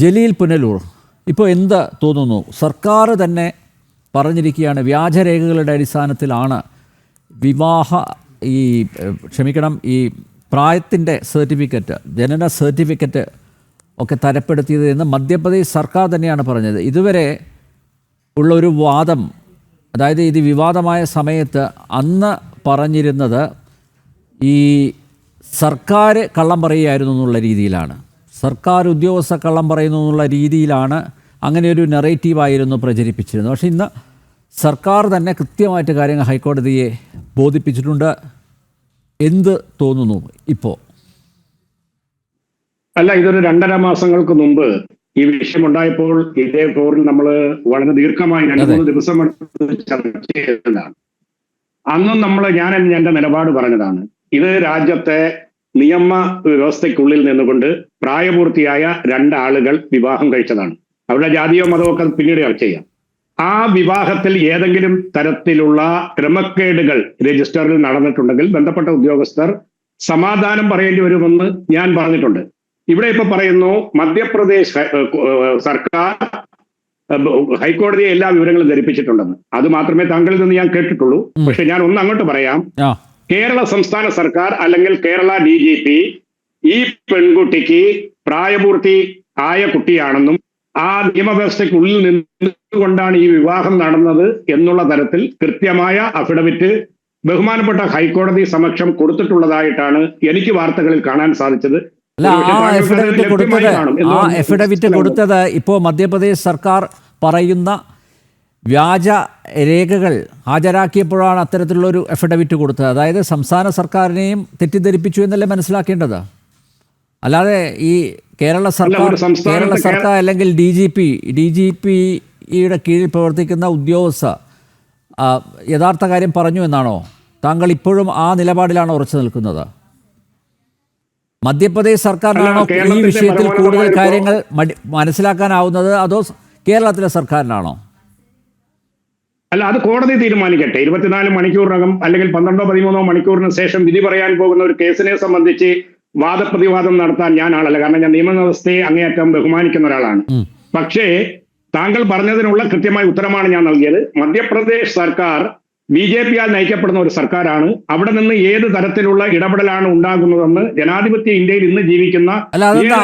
ജലീൽ പുനലൂർ, ഇപ്പോൾ എന്ത് തോന്നുന്നു? സർക്കാർ തന്നെ പറഞ്ഞിരിക്കുകയാണ് വ്യാജരേഖകളുടെ അടിസ്ഥാനത്തിലാണ് ഈ പ്രായത്തിൻ്റെ സർട്ടിഫിക്കറ്റ്, ജനന സർട്ടിഫിക്കറ്റ് ഒക്കെ തരപ്പെടുത്തിയത് എന്ന് മധ്യപ്രദേശ് സർക്കാർ തന്നെയാണ് പറഞ്ഞത്. ഇതുവരെ ഉള്ളൊരു വാദം, അതായത് ഇത് വിവാദമായ സമയത്ത് അന്ന് പറഞ്ഞിരുന്നത് ഈ സർക്കാർ കള്ളം പറയുകയായിരുന്നു എന്നുള്ള രീതിയിലാണ്, സർക്കാർ ഉദ്യോഗസ്ഥ കള്ളം പറയുന്നു എന്നുള്ള രീതിയിലാണ്, അങ്ങനെ ഒരു നെറേറ്റീവായിരുന്നു പ്രചരിപ്പിച്ചിരുന്നത്. പക്ഷേ ഇന്ന് സർക്കാർ തന്നെ കൃത്യമായിട്ട് കാര്യങ്ങൾ ഹൈക്കോടതിയെ ബോധിപ്പിച്ചിട്ടുണ്ട്. എന്ത് തോന്നുന്നു ഇപ്പോൾ? അല്ല, ഇതൊരു 2.5 മാസങ്ങൾക്ക് മുമ്പ് ഈ വിഷയമുണ്ടായപ്പോൾ ഇതേ ഫ്ലോറിൽ നമ്മൾ വളരെ ദീർഘമായി 2-3 ദിവസം ചർച്ച ചെയ്തതാണ്. അന്നും ഞാൻ എന്റെ നിലപാട് പറഞ്ഞതാണ്. ഇത് രാജ്യത്തെ നിയമ വ്യവസ്ഥയ്ക്കുള്ളിൽ നിന്നുകൊണ്ട് പ്രായപൂർത്തിയായ 2 ആളുകൾ വിവാഹം കഴിച്ചതാണ്. അവരുടെ ജാതിയോ മതമോ ഒക്കെ പിന്നീട് ചർച്ച ചെയ്യാം. ആ വിവാഹത്തിൽ ഏതെങ്കിലും തരത്തിലുള്ള ക്രമക്കേടുകൾ രജിസ്റ്ററിൽ നടന്നിട്ടുണ്ടെങ്കിൽ ബന്ധപ്പെട്ട ഉദ്യോഗസ്ഥർ സമാധാനം പറയേണ്ടി വരുമെന്ന് ഞാൻ പറഞ്ഞിട്ടുണ്ട്. ഇവിടെ ഇപ്പൊ പറയുന്നു മധ്യപ്രദേശ് സർക്കാർ ഹൈക്കോടതിയെ എല്ലാ വിവരങ്ങളും ധരിപ്പിച്ചിട്ടുണ്ടെന്ന്. അത് മാത്രമേ താങ്കളിൽ നിന്ന് ഞാൻ കേട്ടിട്ടുള്ളൂ. പക്ഷെ ഞാൻ ഒന്ന് അങ്ങോട്ട് പറയാം. കേരള സംസ്ഥാന സർക്കാർ അല്ലെങ്കിൽ കേരള DGP ഈ പെൺകുട്ടിക്ക് പ്രായപൂർത്തി ആയ കുട്ടിയാണെന്നും ആ നിയമവ്യവസ്ഥയ്ക്കുള്ളിൽ നിന്നുകൊണ്ടാണ് ഈ വിവാഹം നടന്നത് എന്നുള്ള തരത്തിൽ കൃത്യമായ അഫിഡവിറ്റ് ബഹുമാനപ്പെട്ട ഹൈക്കോടതി സമക്ഷം കൊടുത്തിട്ടുള്ളതായിട്ടാണ് എനിക്ക് വാർത്തകളിൽ കാണാൻ സാധിച്ചത്. എഫിഡവിറ്റ് കൊടുത്തത് ഇപ്പോൾ മധ്യപ്രദേശ് സർക്കാർ പറയുന്ന വ്യാജ രേഖകൾ ഹാജരാക്കിയപ്പോഴാണ് അത്തരത്തിലുള്ളൊരു എഫിഡവിറ്റ് കൊടുത്തത്. അതായത് സംസ്ഥാന സർക്കാരിനെയും തെറ്റിദ്ധരിപ്പിച്ചു എന്നല്ലേ മനസ്സിലാക്കേണ്ടത്? അല്ലാതെ ഈ കേരള സർക്കാർ അല്ലെങ്കിൽ DGPയുടെ കീഴിൽ പ്രവർത്തിക്കുന്ന ഉദ്യോഗസ്ഥ യഥാർത്ഥ കാര്യം പറഞ്ഞു എന്നാണോ? താങ്കൾ ഇപ്പോഴും ആ നിലപാടിലാണോ ഉറച്ചു നിൽക്കുന്നത്? മധ്യപ്രദേശ് സർക്കാരിനാണോ ഈ വിഷയത്തിൽ കൂടുതൽ കാര്യങ്ങൾ മനസ്സിലാക്കാനാവുന്നത്, അതോ കേരളത്തിലെ സർക്കാരിനാണോ? അല്ല, അത് കോടതി തീരുമാനിക്കട്ടെ. 24 മണിക്കൂറിനകം അല്ലെങ്കിൽ 12-13 മണിക്കൂറിന് ശേഷം വിധി പറയാൻ പോകുന്ന ഒരു കേസിനെ സംബന്ധിച്ച് വാദപ്രതിവാദം നടത്താൻ ഞാൻ ആളല്ല. കാരണം ഞാൻ നിയമവ്യവസ്ഥയെ അങ്ങേയറ്റം ബഹുമാനിക്കുന്ന ഒരാളാണ്. പക്ഷേ താങ്കൾ പറഞ്ഞതിനുള്ള കൃത്യമായ ഉത്തരമാണ് ഞാൻ നൽകിയത്. മധ്യപ്രദേശ് സർക്കാർ BJP-യാൽ നയിക്കപ്പെടുന്ന ഒരു സർക്കാരാണ്. അവിടെ നിന്ന് ഏത് തരത്തിലുള്ള ഇടപെടലാണ് ഉണ്ടാകുന്നതെന്ന് ജനാധിപത്യ ഇന്ത്യയിൽ ഇന്ന് ജീവിക്കുന്ന അതെന്താ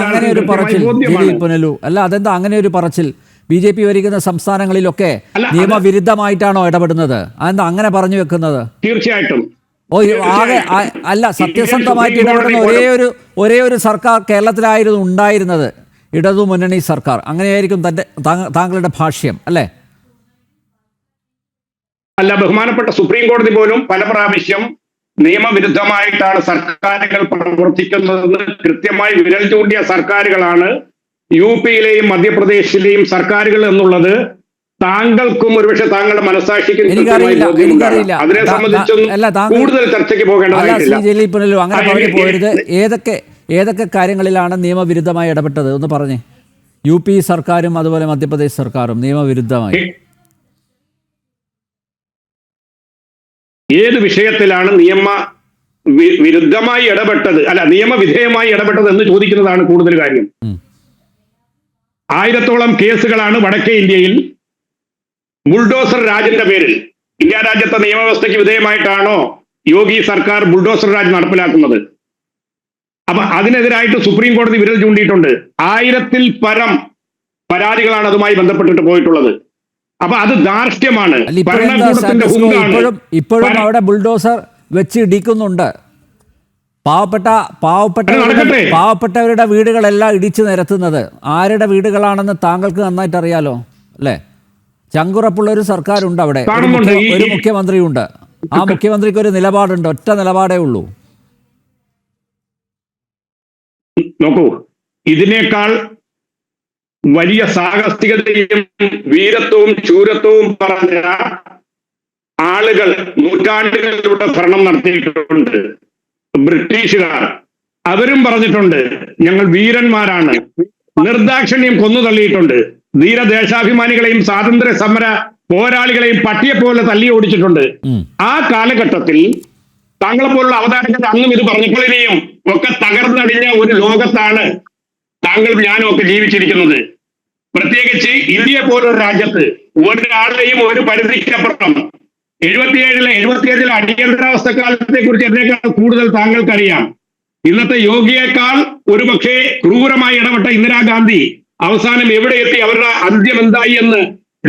അങ്ങനെ ഒരു പറച്ചിൽ? BJP ഭരിക്കുന്ന സംസ്ഥാനങ്ങളിലൊക്കെ നിയമവിരുദ്ധമായിട്ടാണോ ഇടപെടുന്നത്? അതെന്താ അങ്ങനെ പറഞ്ഞു വെക്കുന്നത്? തീർച്ചയായിട്ടും സത്യസന്ധമായിട്ട് ഇടപെടുന്ന ഒരേ ഒരു സർക്കാർ കേരളത്തിലായിരുന്നു ഉണ്ടായിരുന്നത്, ഇടതുമുന്നണി സർക്കാർ. അങ്ങനെയായിരിക്കും താങ്കളുടെ ഭാഷ്യം അല്ലേ? അല്ല, ബഹുമാനപ്പെട്ട സുപ്രീം കോടതി പോലും പല പ്രാവശ്യം നിയമവിരുദ്ധമായിട്ടാണ് സർക്കാരുകൾ പ്രവർത്തിക്കുന്നതെന്ന് കൃത്യമായി വിരൽ ചൂണ്ടിയ സർക്കാരുകളാണ് UP-യിലെയും മധ്യപ്രദേശിലെയും സർക്കാരുകൾ എന്നുള്ളത് താങ്കൾക്കും ഒരുപക്ഷെ താങ്കളുടെ മനസ്സാക്ഷിക്കും അതിനെ സംബന്ധിച്ചൊന്നും കൂടുതൽ ചർച്ചയ്ക്ക് പോകേണ്ടതായിട്ടില്ല. അങ്ങനെ പറഞ്ഞു പോകരുത്. ഏതൊക്കെ കാര്യങ്ങളിലാണ് നിയമവിരുദ്ധമായി ഇടപെട്ടത് ഒന്ന് പറഞ്ഞേ? UP സർക്കാരും അതുപോലെ മധ്യപ്രദേശ് സർക്കാരും നിയമവിരുദ്ധമായി ഏത് വിഷയത്തിലാണ് വിരുദ്ധമായി ഇടപെട്ടത്, അല്ല നിയമവിധേയമായി ഇടപെട്ടത് എന്ന് ചോദിക്കുന്നതാണ് കൂടുതൽ കാര്യം. 1000-ഓളം കേസുകളാണ് വടക്കേ ഇന്ത്യയിൽ ബുൾഡോസർ രാജിന്റെ പേരിൽ. ഇന്ത്യ രാജ്യത്തെ നിയമവ്യവസ്ഥയ്ക്ക് വിധേയമായിട്ടാണോ യോഗി സർക്കാർ ബുൾഡോസർ രാജ് നടപ്പിലാക്കുന്നത്? അപ്പൊ അതിനെതിരായിട്ട് സുപ്രീം കോടതി വിരൽ ചൂണ്ടിയിട്ടുണ്ട്. 1000-ൽ പരം പരാതികളാണ് അതുമായി ബന്ധപ്പെട്ടിട്ട് പോയിട്ടുള്ളത്. അപ്പൊ അത് ധാർഷ്ട്യമാണ്, ഭരണകൂടത്തിന്റെ ഹുങ്കാണ്. ഇപ്പോഴും അവിടെ ബുൾഡോസർ വെച്ച് ഇടിക്കുന്നുണ്ട്. പാവപ്പെട്ടവരുടെ വീടുകളെല്ലാം ഇടിച്ചു നിരത്തുന്നത് ആരുടെ വീടുകളാണെന്ന് താങ്കൾക്ക് നന്നായിട്ട് അറിയാലോ അല്ലേ? ചങ്കുറപ്പുള്ള ഒരു സർക്കാരുണ്ട് അവിടെ, ഒരു മുഖ്യമന്ത്രിയുണ്ട്. ആ മുഖ്യമന്ത്രിക്ക് ഒരു നിലപാടുണ്ട്, ഒറ്റ നിലപാടേ ഉള്ളൂ. നോക്കൂ, ഇതിനേക്കാൾ വലിയ സാഹസികതയും വീരത്വവും ശൂരത്വവും പറഞ്ഞ ആളുകൾ നൂറ്റാണ്ടുകളിലൂടെ ഭരണം നടത്തിയിട്ടുണ്ട്. ബ്രിട്ടീഷുകാർ, അവരും പറഞ്ഞിട്ടുണ്ട് ഞങ്ങൾ വീരന്മാരാണ്. നിർദാക്ഷിണ്യം കൊന്നു തള്ളിയിട്ടുണ്ട്. ധീരദേശാഭിമാനികളെയും സ്വാതന്ത്ര്യ സമര പോരാളികളെയും പട്ടിയെപ്പോലെ തല്ലി ഓടിച്ചിട്ടുണ്ട്. ആ കാലഘട്ടത്തിൽ താങ്കളെ പോലുള്ള അവതാരകർ അന്നും ഇത് പറഞ്ഞപ്പോൾ ഇനിയും ഒക്കെ തകർന്നടിഞ്ഞ ഒരു ലോകത്താണ് താങ്കളും ഞാനും ഒക്കെ ജീവിച്ചിരിക്കുന്നത്. പ്രത്യേകിച്ച് ഇന്ത്യയെ പോലൊരു രാജ്യത്ത് ഒരാളെയും ഒരു പരിധിക്കപ്പുറം 77-ലെ അടിയന്തരാവസ്ഥ കാലത്തെ കുറിച്ച് എന്നേക്കാൾ കൂടുതൽ താങ്കൾക്കറിയാം. ഇന്നത്തെ യോഗിയേക്കാൾ ഒരുപക്ഷെ ക്രൂരമായി ഇടപെട്ട ഇന്ദിരാഗാന്ധി അവസാനം എവിടെ എത്തി, അവരുടെ അന്ത്യം എന്തായി എന്ന്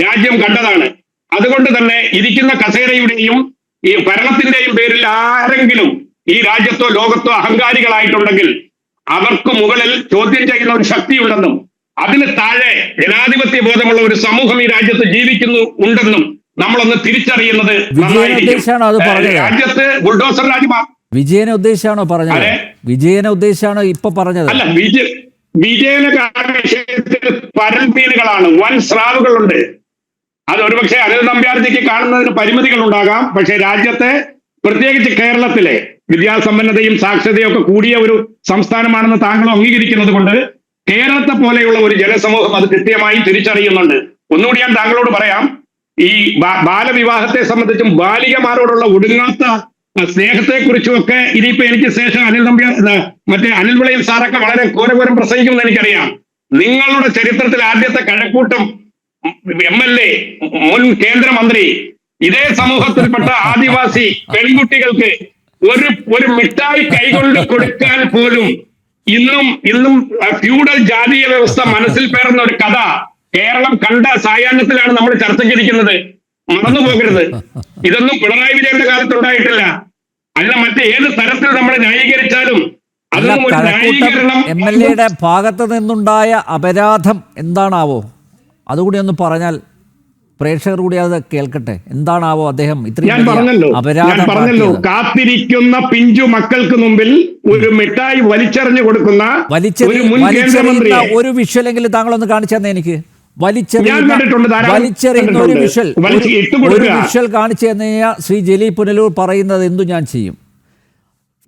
രാജ്യം കണ്ടതാണ്. അതുകൊണ്ട് തന്നെ ഇരിക്കുന്ന കസേരയുടെയും ഈ ഭരണത്തിന്റെയും പേരിൽ ആരെങ്കിലും ഈ രാജ്യത്തോ ലോകത്തോ അഹങ്കാരികളായിട്ടുണ്ടെങ്കിൽ അവർക്ക് മുകളിൽ ചോദ്യം ചെയ്യുന്ന ഒരു ശക്തിയുണ്ടെന്നും അതിന് താഴെ ജനാധിപത്യ ബോധമുള്ള ഒരു സമൂഹം ഈ രാജ്യത്ത് ഉണ്ടെന്നും നമ്മളൊന്ന് തിരിച്ചറിയുന്നത് രാജ്യത്ത് ബുൾഡോസർ രാജ്യമാണ്. വിജയനെ ഉദ്ദേശിച്ചാണോ പറഞ്ഞത്? വിജയനെ ഉദ്ദേശിച്ചാണോ ഇപ്പൊ പറഞ്ഞത്? അല്ല, വിജയന് വിഷയത്തിൽ പരൽമീനുകളാണ്, വൻ സ്രാവുകളുണ്ട്. അത് ഒരുപക്ഷെ അനിൽ നമ്പ്യാർജിക്ക് കാണുന്നതിന് പരിമിതികൾ ഉണ്ടാകാം. പക്ഷെ രാജ്യത്തെ, പ്രത്യേകിച്ച് കേരളത്തിലെ വിദ്യാസമ്പന്നതയും സാക്ഷരതയും ഒക്കെ കൂടിയ ഒരു സംസ്ഥാനമാണെന്ന് താങ്കൾ അംഗീകരിക്കുന്നത് കൊണ്ട് കേരളത്തെ പോലെയുള്ള ഒരു ജനസമൂഹം അത് കൃത്യമായി തിരിച്ചറിയുന്നുണ്ട്. ഒന്നുകൂടി ഞാൻ താങ്കളോട് പറയാം, ഈ ബാലവിവാഹത്തെ സംബന്ധിച്ചും ബാലികമാരോടുള്ള ഒടുങ്ങാത്ത സ്നേഹത്തെക്കുറിച്ചും ഒക്കെ ഇനിയിപ്പോ എനിക്ക് ശേഷം അനിൽ വിളയിൽ സാറൊക്കെ വളരെ ഘോരഘോരം പ്രസംഗിക്കുമെന്ന് എനിക്കറിയാം. നിങ്ങളുടെ ചരിത്രത്തിൽ ആദ്യത്തെ കഴക്കൂട്ടം MLA, മുൻ കേന്ദ്രമന്ത്രി, ഇതേ സമൂഹത്തിൽപ്പെട്ട ആദിവാസി പെൺകുട്ടികൾക്ക് ഒരു മിഠായി കൈകൊണ്ട് കൊടുക്കാൻ പോലും ഇന്നും ഫ്യൂഡൽ ജാതീയ വ്യവസ്ഥ മനസ്സിൽ പേറുന്ന ഒരു കഥ കേരളം കണ്ട സായാഹ്നത്തിലാണ് നമ്മൾ ചർച്ചയ്ക്കിരിക്കുന്നത്. മറന്നു പോകരുത്. ഇതൊന്നും പിണറായി വിജയന്റെ കാലത്തുണ്ടായിട്ടില്ല. അല്ല, മറ്റേത് തരത്തിൽ നമ്മൾ ന്യായീകരിച്ചാലും അതൊന്നും ഒരു ന്യായീകരണം. MLA-യുടെ ഭാഗത്ത് നിന്നുണ്ടായ അപരാധം എന്താണാവോ? അതുകൂടി ഒന്ന് പറഞ്ഞാൽ പ്രേക്ഷകർ കൂടി അത് കേൾക്കട്ടെ. എന്താണാവോ അദ്ദേഹം ഞാൻ പറഞ്ഞല്ലോ, കാത്തിരിക്കുന്ന പിഞ്ചു മക്കൾക്ക് മുമ്പിൽ ഒരു മിഠായി വലിച്ചെറിഞ്ഞു കൊടുക്കുന്ന ഒരു മുൻ കേന്ദ്രമന്ത്രി. ഒരു വിഷ്വലെങ്കിലും താങ്കളൊന്ന് കാണിച്ചു തന്നെ എനിക്ക്. വലിച്ചെറിയുന്ന ഒരു വിഷ്വൽ കാണിച്ചു തന്നു കഴിഞ്ഞാൽ ശ്രീ ജലീൽ പുനലൂർ പറയുന്നത് എന്തു ഞാൻ ചെയ്യും.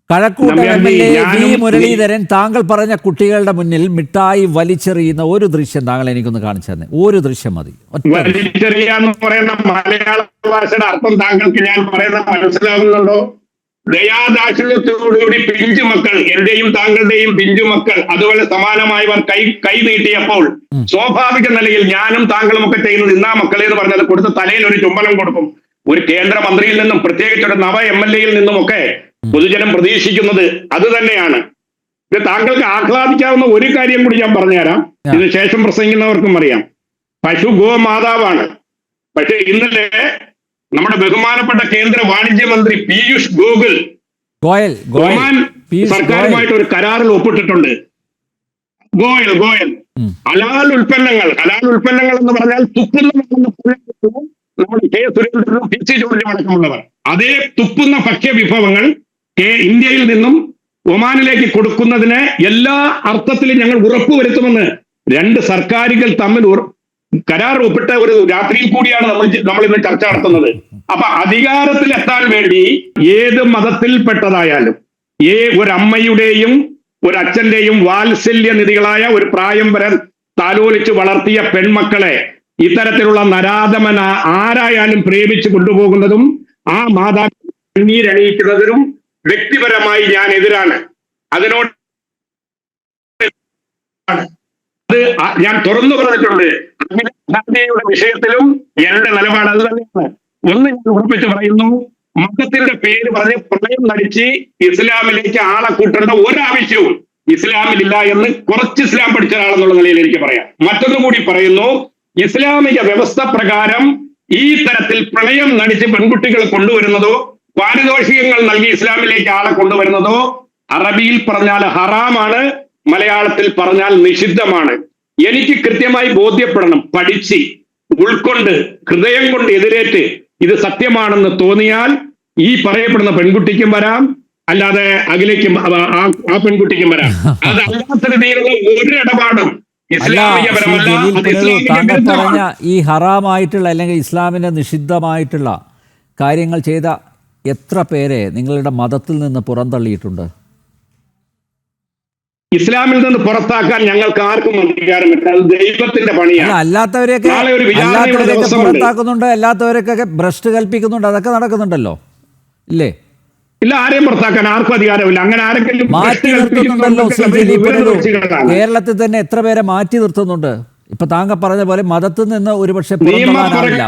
കഴക്കൂട്ടം MLA വി മുരളീധരൻ താങ്കൾ പറഞ്ഞ കുട്ടികളുടെ മുന്നിൽ മിഠായി വലിച്ചെറിയുന്ന ഒരു ദൃശ്യം താങ്കൾ എനിക്കൊന്ന് കാണിച്ചു തന്നെ. ഒരു ദൃശ്യം മതി. വലിച്ചെറിയാന്ന് പറയുന്ന മലയാള ഭാഷയുടെ അർത്ഥം താങ്കൾക്ക് ഞാൻ പറയുന്നത് മനസ്സിലാവുന്നുണ്ടോ? ദയാദാക്ഷിണ്യത്തോടുകൂടി പിഞ്ചു മക്കൾ, എന്റെയും താങ്കളുടെയും പിഞ്ചു മക്കൾ അതുപോലെ സമാനമായവർ കൈ നീട്ടിയപ്പോൾ സ്വാഭാവിക നിലയിൽ ഞാനും താങ്കളും ഒക്കെ ചെയ്യുന്നത് ഇന്നാ മക്കളെ എന്ന് പറഞ്ഞത് കൊടുത്ത് തലയിൽ ഒരു ചുംബനം കൊടുക്കും. ഒരു കേന്ദ്രമന്ത്രിയിൽ നിന്നും പ്രത്യേകിച്ച് ഒരു നവ MLA-യിൽ നിന്നുമൊക്കെ പൊതുജനം പ്രതീക്ഷിക്കുന്നത് അത് തന്നെയാണ്. ഇത് താങ്കൾക്ക് ആഹ്ലാദിക്കാവുന്ന ഒരു കാര്യം കൂടി ഞാൻ പറഞ്ഞുതരാം. ഇതിന് ശേഷം പ്രസംഗിക്കുന്നവർക്കും അറിയാം, പശു ഗോമാതാവാണ്. പക്ഷെ ഇന്നലെ നമ്മുടെ ബഹുമാനപ്പെട്ട കേന്ദ്ര വാണിജ്യ മന്ത്രി പീയൂഷ് ഗോയൽ ഒമാൻ സർക്കാരുമായിട്ട് ഒരു കരാറിൽ ഒപ്പിട്ടിട്ടുണ്ട്. ഗോയൽ ഹലാൽ ഉൽപ്പന്നങ്ങൾ എന്ന് പറഞ്ഞാൽ തുപ്പുന്ന നമ്മൾ കെ സുരേന്ദ്രനും PC ജോർജും അടക്കമുള്ളവർ, അതേ തുപ്പുന്ന ഭക്ഷ്യ വിഭവങ്ങൾ ഇന്ത്യയിൽ നിന്നും ഒമാനിലേക്ക് കൊടുക്കുന്നതിന് എല്ലാ അർത്ഥത്തിലും ഞങ്ങൾ ഉറപ്പുവരുത്തുമെന്ന് രണ്ട് സർക്കാരുകൾ തമ്മിൽ കരാർ ഒപ്പിട്ട ഒരു രാത്രിയിൽ കൂടിയാണ് നമ്മൾ ഇന്ന് ചർച്ച നടത്തുന്നത്. അപ്പൊ അധികാരത്തിലെത്താൻ വേണ്ടി ഏത് മതത്തിൽപ്പെട്ടതായാലും ഒരമ്മയുടെയും ഒരച്ഛന്റെയും വാത്സല്യനിധികളായ ഒരു പ്രായം വരെ താലോലിച്ച് വളർത്തിയ പെൺമക്കളെ ഇത്തരത്തിലുള്ള നരാധമന ആരായാലും പ്രേമിച്ചു കൊണ്ടുപോകുന്നതും ആ മാതാപിതാക്കൾ കണ്ണീരണിയിക്കുന്നതിനും വ്യക്തിപരമായി ഞാൻ എതിരാണ്. അതിനോട് അത് ഞാൻ തുറന്നു പറഞ്ഞിട്ടുണ്ട്. ഗാന്ധിയുടെ വിഷയത്തിലും എന്റെ നിലപാട് അത് തന്നെയാണ്. ഒന്ന് ഞാൻ ഉറപ്പിച്ച് പറയുന്നു, മതത്തിന്റെ പേര് പറഞ്ഞ് പ്രളയം നടിച്ച് ഇസ്ലാമിലേക്ക് ആളെ കൂട്ടേണ്ട ഒരാവശ്യവും ഇസ്ലാമിലില്ല എന്ന് കുറച്ച് ഇസ്ലാം പഠിച്ച ആളെന്നുള്ള നിലയിൽ എനിക്ക് പറയാം. മറ്റൊന്നും കൂടി പറയുന്നു, ഇസ്ലാമിക വ്യവസ്ഥ പ്രകാരം ഈ തരത്തിൽ പ്രളയം നടിച്ച് പെൺകുട്ടികൾ കൊണ്ടുവരുന്നതോ പാരിതോഷികങ്ങൾ നൽകി ഇസ്ലാമിലേക്ക് ആളെ കൊണ്ടുവരുന്നതോ അറബിയിൽ പറഞ്ഞാൽ ഹറാമാണ്, മലയാളത്തിൽ പറഞ്ഞാൽ നിഷിദ്ധമാണ്. എനിക്ക് കൃത്യമായി ബോധ്യപ്പെടണം, പഠിച്ച് ഉൾക്കൊണ്ട് ഹൃദയം കൊണ്ട് എതിരേറ്റ് ഇത് സത്യമാണെന്ന് തോന്നിയാൽ ഈ പറയപ്പെടുന്ന പെൺകുട്ടിക്കും വരാം, അല്ലാതെ അഖിലേക്കും ആ പെൺകുട്ടിക്കും വരാം. അതല്ലാത്ത രീതിയിലുള്ള ഒരു ഇടപാടും താങ്കൾ പറഞ്ഞ ഈ ഹറാമായിട്ടുള്ള അല്ലെങ്കിൽ ഇസ്ലാമിന് നിഷിദ്ധമായിട്ടുള്ള കാര്യങ്ങൾ ചെയ്ത എത്ര പേരെ നിങ്ങളുടെ മതത്തിൽ നിന്ന് പുറന്തള്ളിയിട്ടുണ്ട്? ഇസ്ലാമിൽ നിന്ന് പുറത്താക്കാൻ ഞങ്ങൾക്ക് ആർക്കും അധികാരമില്ല, അത് ദൈവത്തിന്റെ പണിയാണ്. അല്ലാത്തവരെയൊക്കെ പുറത്താക്കുന്നുണ്ട്, അല്ലാത്തവരൊക്കെ ഭ്രഷ്ട് കൽപ്പിക്കുന്നുണ്ട്, അതൊക്കെ നടക്കുന്നുണ്ടല്ലോ ഇല്ലേ? ഇല്ല, ആരെയും പുറത്താക്കാൻ ആർക്കും അധികാരമില്ല. അങ്ങനെ ആരെങ്കിലും മാറ്റി നിർത്തുന്നുണ്ടല്ലോ സി ദിലീപ്. കേരളത്തിൽ തന്നെ എത്ര പേരെ മാറ്റി നിർത്തുന്നുണ്ട്? ഇപ്പൊ താങ്കൾ പറഞ്ഞ പോലെ മതത്തിൽ നിന്ന് ഒരുപക്ഷെ പുറത്തുപോകാനാവില്ല,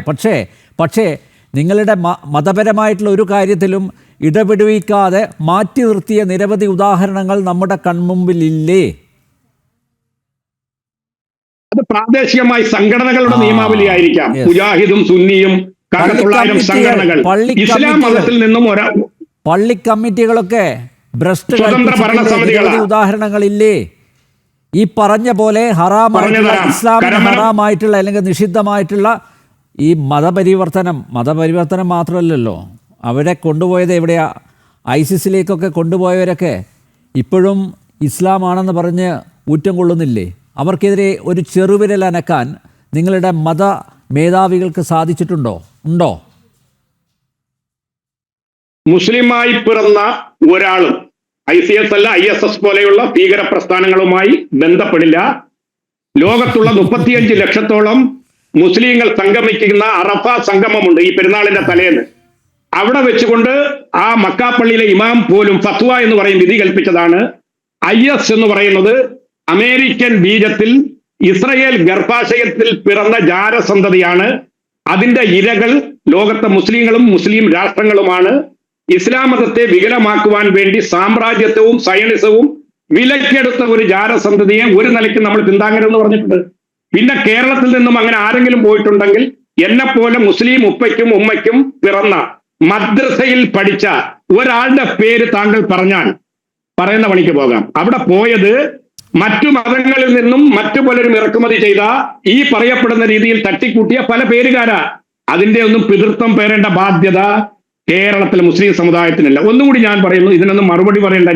പക്ഷേ നിങ്ങളുടെ മതപരമായിട്ടുള്ള ഒരു കാര്യത്തിലും ഇടപെടുവിക്കാതെ മാറ്റി നിർത്തിയ നിരവധി ഉദാഹരണങ്ങൾ നമ്മുടെ കൺമുമ്പിലില്ലേ? അത് പ്രാദേശികമായി സംഘടനകളുടെ നിയമാവലി ആയിരിക്കാം. മുജാഹിദും സുന്നിയും സംഘടനകൾ ഇസ്ലാം മതത്തിൽ നിന്നും പള്ളി കമ്മിറ്റികളൊക്കെ ഭ്രഷ്ട് നിരവധി ഉദാഹരണങ്ങളില്ലേ? ഈ പറഞ്ഞ പോലെ ഹറാമായിട്ടുള്ള, ഇസ്ലാമിന് ഹറാമായിട്ടുള്ള അല്ലെങ്കിൽ നിഷിദ്ധമായിട്ടുള്ള ഈ മതപരിവർത്തനം മാത്രമല്ലല്ലോ, അവിടെ കൊണ്ടുപോയത് എവിടെയാ? ഐസിസിലേക്കൊക്കെ കൊണ്ടുപോയവരൊക്കെ ഇപ്പോഴും ഇസ്ലാമാണെന്ന് പറഞ്ഞ് ഊറ്റം കൊള്ളുന്നില്ലേ? അവർക്കെതിരെ ഒരു ചെറുവിരൽ അനക്കാൻ നിങ്ങളുടെ മത മേധാവികൾക്ക് സാധിച്ചിട്ടുണ്ടോ? ഉണ്ടോ? മുസ്ലിമായി പിറന്ന ഒരാളും ICS അല്ല ISS പോലെയുള്ള ഭീകര പ്രസ്ഥാനങ്ങളുമായി ബന്ധപ്പെടില്ല. ലോകത്തുള്ള 35 ലക്ഷത്തോളം മുസ്ലിങ്ങൾ സംഗമിക്കുന്ന അറഫ സംഗമമുണ്ട് ഈ പെരുന്നാളിന്റെ തലേന്ന്. അവിടെ വെച്ചുകൊണ്ട് ആ മക്കാപ്പള്ളിയിലെ ഇമാം പോലും ഫത്വ എന്ന് പറയും വിധി കൽപ്പിച്ചതാണ് IS എന്ന് പറയുന്നത് അമേരിക്കൻ ബീജത്തിൽ ഇസ്രയേൽ ഗർഭാശയത്തിൽ പിറന്ന ജാരസന്തതിയാണ്. അതിന്റെ ഇരകൾ ലോകത്തെ മുസ്ലിങ്ങളും മുസ്ലിം രാഷ്ട്രങ്ങളുമാണ്. ഇസ്ലാം മതത്തെ വികലമാക്കുവാൻ വേണ്ടി സാമ്രാജ്യത്വവും സയനിസവും വിലക്കെടുത്ത ഒരു ജാരസന്തതിയെ ഒരു നിലയ്ക്ക് നമ്മൾ പിന്താങ്ങരുതെന്ന് പറഞ്ഞിട്ടുണ്ട്. പിന്നെ കേരളത്തിൽ നിന്നും അങ്ങനെ ആരെങ്കിലും പോയിട്ടുണ്ടെങ്കിൽ എന്നെപ്പോലെ മുസ്ലിം ഉപ്പയ്ക്കും ഉമ്മയ്ക്കും പിറന്ന മദ്രസയിൽ പഠിച്ച ഒരാളുടെ പേര് താങ്കൾ പറഞ്ഞാൽ പറയുന്ന പണിക്ക് പോകാം. അവിടെ പോയത് മറ്റു മതങ്ങളിൽ നിന്നും മറ്റു പലരും ഇറക്കുമതി ചെയ്ത ഈ പറയപ്പെടുന്ന രീതിയിൽ തട്ടിക്കൂട്ടിയ പല പേരുകാരാ. അതിന്റെ ഒന്നും പിതൃത്വം പേരേണ്ട ബാധ്യത കേരളത്തിലെ മുസ്ലിം സമുദായത്തിനില്ല. ഒന്നുകൂടി ഞാൻ പറയുന്നു, ഇതിനൊന്നും മറുപടി പറയേണ്ട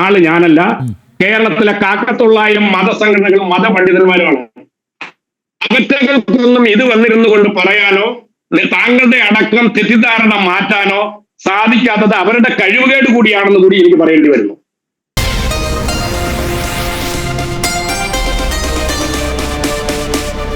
ആള് ഞാനല്ല. കേരളത്തിലെ 1,000 മതസംഘടനകളും മതപണ്ഡിതന്മാരുമാണ്. അവറ്റകൾക്കൊന്നും ഇത് വന്നിരുന്നു കൊണ്ട് പറയാനോ താങ്കളുടെ അടക്കം തെറ്റിദ്ധാരണ മാറ്റാനോ സാധിക്കാത്തത് അവരുടെ കഴിവുകേട് കൂടിയാണെന്ന് കൂടി എനിക്ക് പറയേണ്ടി വരുന്നു.